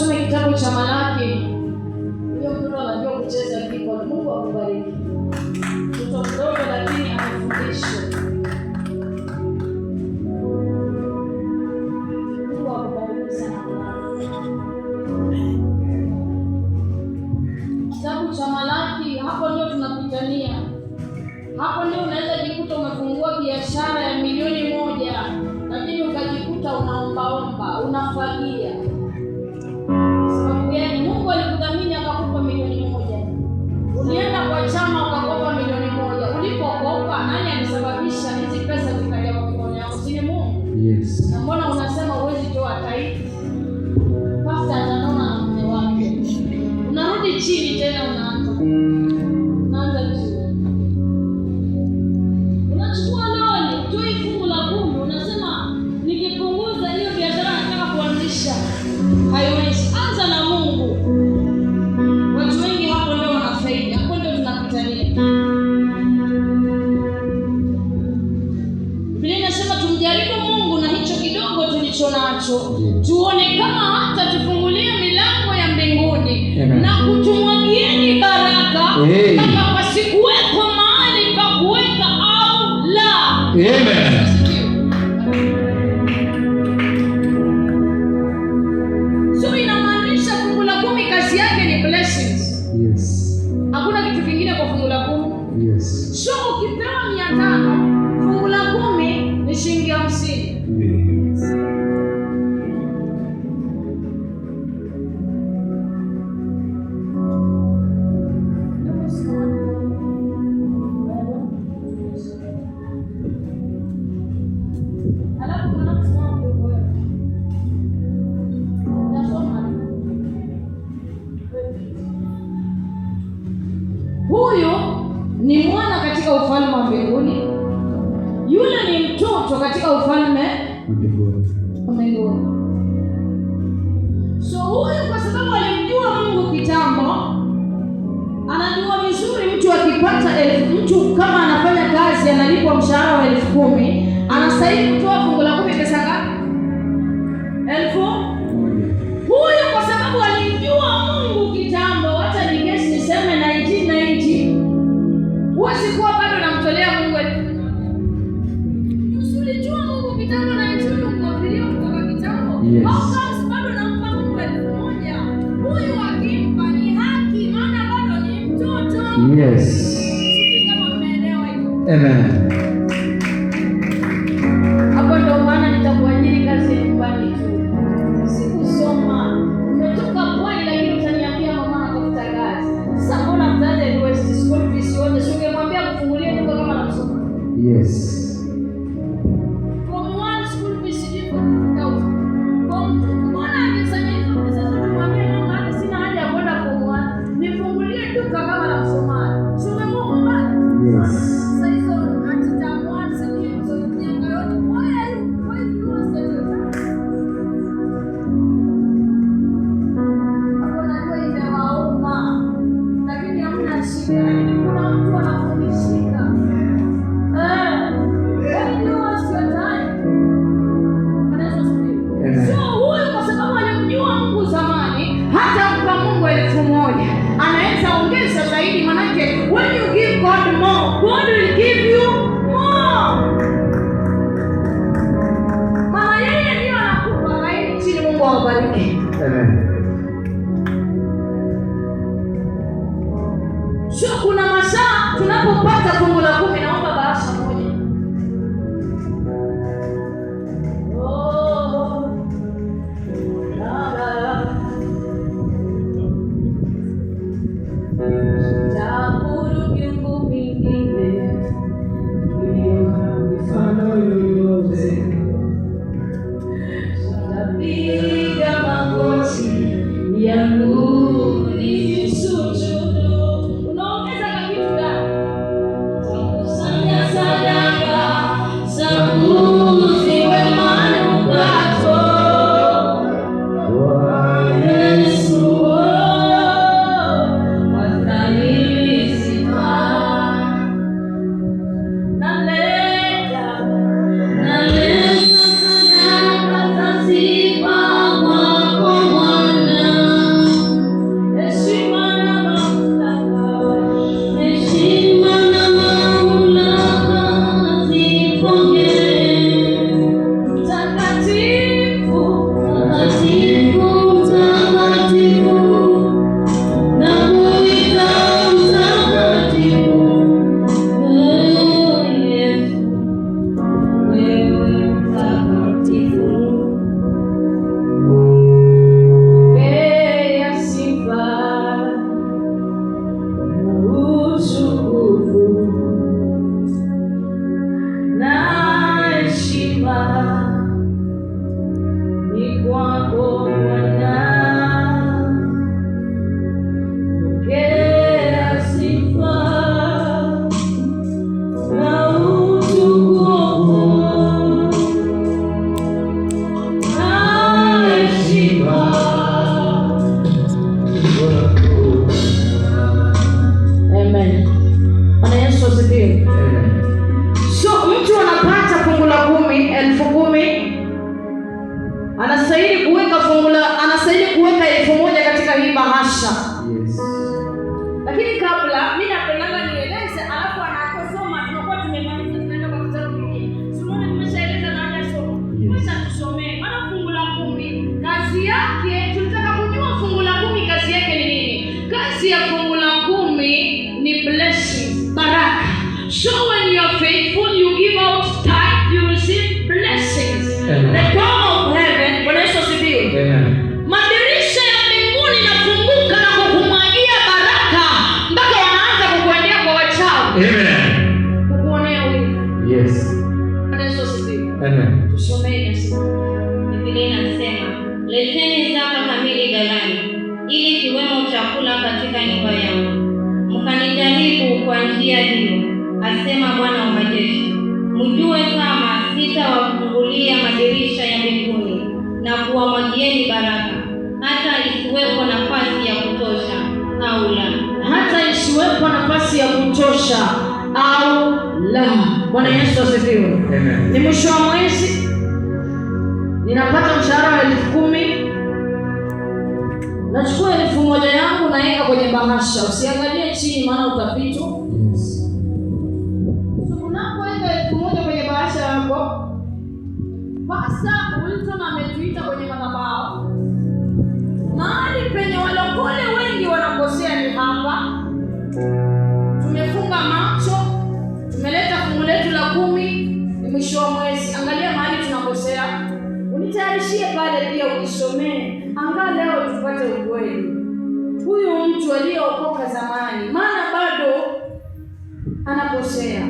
ukasome kitabu cha Malaki. Huyo mtoto anajua kucheza keyboard. Mungu akubariki. Mtoto mdogo lakini anafundishwa. Mungu akubariki sana. Kitabu cha Malaki, hapo ndio tunapitania. Hapo ndio unaweza jikuta umefungua biashara ya milioni 1, lakini ukajikuta unaombaomba, unafagia. Sababu gani? Mungu alikudhamini akakupa milioni 1. Ulienda kwa chama ukakopa milioni 1. Ulipokopa, nani alisababisha hizi pesa zikaja kwa mikono yako? Si Mungu? Yes. Na mbona unasema huwezi toa tithe? Pastor ananona na mume wake. Unarudi chini tena unaanza chini. Unachukua loan, toi fungu la 10, unasema nikipunguza hiyo biashara nataka kuanzisha. Haiwezi. Anza na Mungu. Watu wengi hapo ndio wanafaidi. Hapo ndio tunapitania. Biblia inasema tumjaribu Mungu na hicho kidogo tulicho nacho. Tuone kama hata tufungulie milango ya mbinguni. Amen. Na kutumwagieni baraka kama pasikuwepo mahali pa kuweka au la. Amen. So inamaanisha fungu la 10 kazi yake ni blessings. Yes. Hakuna kitu kingine kwa fungu la 10. Yes. So ukipewa 500, fungu la 10 ni shilingi 50. Huyu ni mwana katika ufalme wa mbinguni. Yule ni mtoto katika ufalme wa mbinguni. So huyu kwa sababu alimjua Mungu kitambo, anajua vizuri mtu akipata mtu kama anafanya kazi analipwa mshahara wa 10,000, anastahili kutoa fungu la 10 pesa ngapi? 1,000. Huyu kwa sababu alimjua Mungu kitambo, hata nikesi niseme 1990. Huwezi kuwa bado namtolea Mungu. Usilijua Mungu kitambo na nchini ukafikiria kutoka kitambo. Yes. Hauka bado nampa Mungu 1,000. Huyu akimpa ni haki, maana bado ni mtoto. Yes. Sisi kama mmeelewa hivyo. Amen. Hapo ndio maana nitakuajiri kazi ya nyumbani tu. Sikusoma. Umetoka Pwani lakini utaniambia mama anatafuta kazi. Sasa mbona mzazi aliwezi school fees yote? Sio ungemwambia kufungulia duka kama anasoma. Yes. From one school fees ni 40,000. Mbona angesema hizo pesa zote mwambie mama hata sina haja ya kwenda form 1. Nifungulie duka kama anasoma. Sio mama. Yes. Sasa hizo atitamwa sisi hizo nyanga yote. Why you are studying? Lakini hamna shida. Kuna mtu anafundishika. So huyu kwa sababu alimjua Mungu zamani, hata mpa Mungu 1,000, anaweza ongeza zaidi, manake when you give God more, God will give you more. Maana yeye ndiye anakupa zaidi chini. Mungu awabariki. Amen. So kuna masaa tunapopata fungu la 10, naomba bahasha moja. Piga magoti kazi ya fungu la 10 ni blessing, baraka. So when you are faithful, you give out tithe, you receive blessings. Amen. The door of heaven, Bwana Yesu asifiwe. Amen. Madirisha ya mbinguni yanafunguka na kukumwagia baraka mpaka wanaanza kukuendea kwa wachawi. Amen. Kukuonea wivu. Yes. Bwana Yesu asifiwe. Amen. Tusomee nasi. Biblia inasema, leteni zaka kamili ghalani, ili kiwemo chakula katika nyumba yangu. Mkanijaribu kwa njia hiyo, asema Bwana wa majeshi, mjue kama sitawafungulia madirisha ya mbinguni na kuwamwagieni baraka, hata isiwepo nafasi ya kutosha au la. Hata isiwepo nafasi ya kutosha au la. Bwana Yesu asifiwe. Amen. Ni mwisho wa mwezi, ninapata mshahara wa 10,000. Nachukua 1,000 yangu naeka kwenye bahasha. Usiangalie chini maana utapitwa. Yes. Unapoweka 1,000 kwenye bahasha yako, Pastor Wilson ametuita kwenye madhabahu. Mahali penye walokole wengi wanakosea ni hapa. Tumefunga macho, tumeleta fungu letu la 10, ni mwisho wa mwezi. Angalia mahali tunakosea. Unitayarishie pale pia unisomee. Angaa leo tupate ukweli. Huyu mtu aliyeokoka zamani, maana bado anakosea.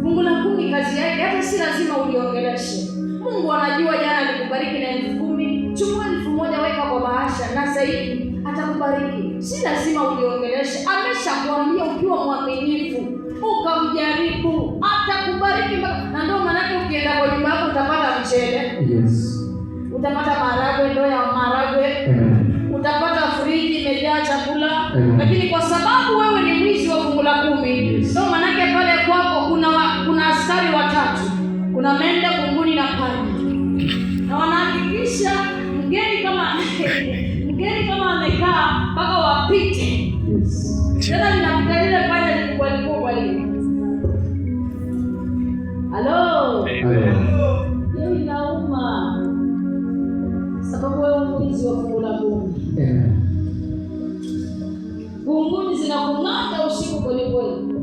Fungu la 10 kazi yake hata si lazima uliongeleshe. Mungu anajua jana alikubariki na 10,000. Chukua 1,000 weka kwa bahasha na zaidi atakubariki. Si lazima uliongeleshe. Ameshakwambia ukiwa mwaminifu, ukamjaribu, atakubariki. Na ndio maana ukienda kwa nyumba yako utapata mchele. Yes. Utapata maharagwe, ndoo ya maharagwe. Amen. Utapata friji imejaa chakula. Amen. Lakini kwa sababu wewe ni mwizi wa fungu la 10, Yes. ndio maana pale kwako kuna askari 3. Kuna mende, kunguni na panya. Na wanahakikisha mgeni kama amekaa mpaka wapite. Yes. Tena ninapita ile panya ni kubwa lile. Halo. Amen. Hiyo inauma. Sababu wewe mwizi wa fungu la 10. Amen. Kunguni zinakung'ata usiku kweli kweli.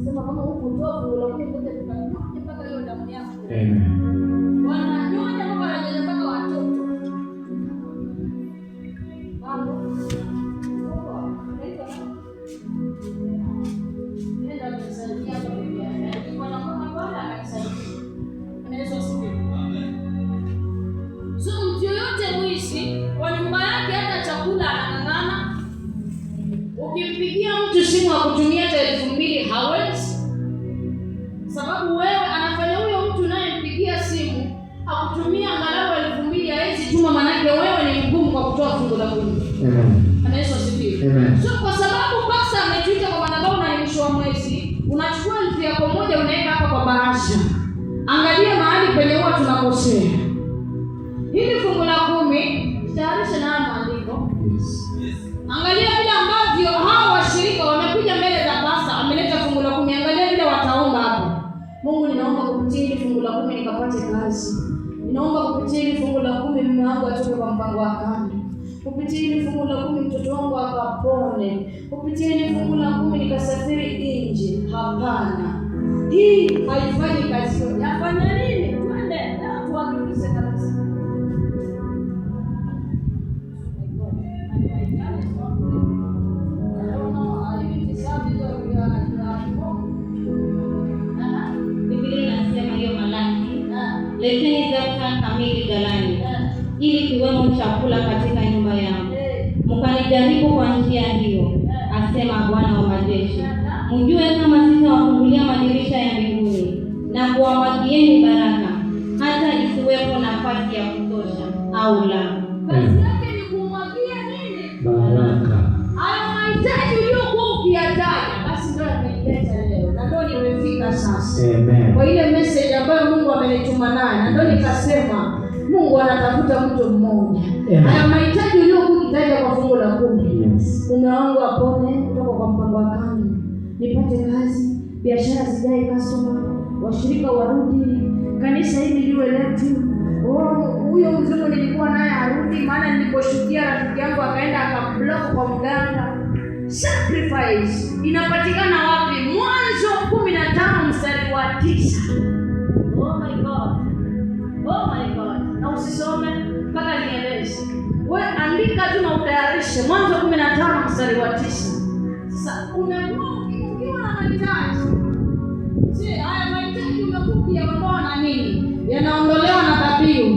Sema kama huko toa fungu la 10 kote tukanyoke mpaka hiyo damu yako. Amen. Wananyonya mpaka wananyonya mpaka watoto. Mambo. Nenda msaidia kwa bibi yake. Kwa mama bwana anasaidia. Unaweza usikie. So mtu yoyote mwizi kwa nyumba yake hata chakula anang'ang'ana. Ukimpigia mtu simu akutumia hata 2,000 hawezi. Sababu wewe anafanya huyo mtu naye mpigia simu akutumia angalau 2,000 hawezi tuma, manake wewe ni mgumu kwa kutoa fungu la 10. Amen. Yesu asifiwe. Amen. So kwa sababu Pastor ametuita kwa madhabahu na ni mwisho wa mwezi, unachukua 1,000 yako moja unaweka hapa kwa bahasha. Angalia mahali penye huwa tunakosea. Hili fungu la 10 tayarisha na maandiko. Yes. Angalia vile ambavyo hao washirika wamekuja mbele za Pastor, ameleta fungu la 10. Angalia vile wataomba hapo. Mungu, ninaomba kupitia hili fungu la 10 nikapate kazi. Ninaomba kupitia hili fungu la 10 mume wangu atoke kwa mpango wa kando. Kupitia hili fungu la 10 mtoto wangu akapone. Kupitia hili fungu la 10 nikasafiri nje. Hapana. Hii haifanyi kazi hiyo. Yafanya nini? Twende na tuagize kabisa. Biblia inasema hiyo Malaki, leteni zaka kamili ghalani, ili kiwemo chakula katika nyumba yangu. Mkanijaribu kwa njia hiyo, asema Bwana wa majeshi, mjue kama sitawafungulia madirisha ya mbinguni na kuwamwagieni baraka, hata isiwepo nafasi ya kutosha au la. Kazi yake ni kumwagia nini? Baraka. Hayo mahitaji uliyokuwa ukiyataja, basi ndio yameleta leo. Na ndio nimefika sasa. Amen. Kwa ile message ambayo Mungu amenituma nayo, na ndio nikasema Mungu anatafuta mtu mmoja. Hayo mahitaji uliyokuwa ukitaja kwa fungu la 10. Yes. Mume wangu apone kutoka kwa mpango wa kando. Nipate kazi, biashara zijae customer, washirika warudi, kanisa hili liwe letu. Huyo mzungu nilikuwa naye arudi, maana niliposhukia rafiki yangu akaenda akamblock kwa mganga. Sacrifice inapatikana wapi? Mwanzo 15 mstari wa 9. Oh my God. Oh my God. Na usisome mpaka nieleze. Wewe andika tu na utayarishe Mwanzo 15 mstari wa 9. Sasa umekuwa ukiwa na mahitaji. Je, haya mahitaji umekuja kuondoa na nini? Yanaondolewa na dhabihu.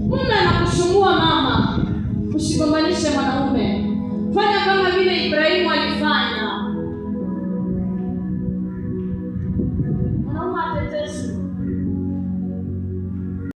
Mume anakusumbua mama, usigombanishe mwanaume. Fanya kama vile Ibrahimu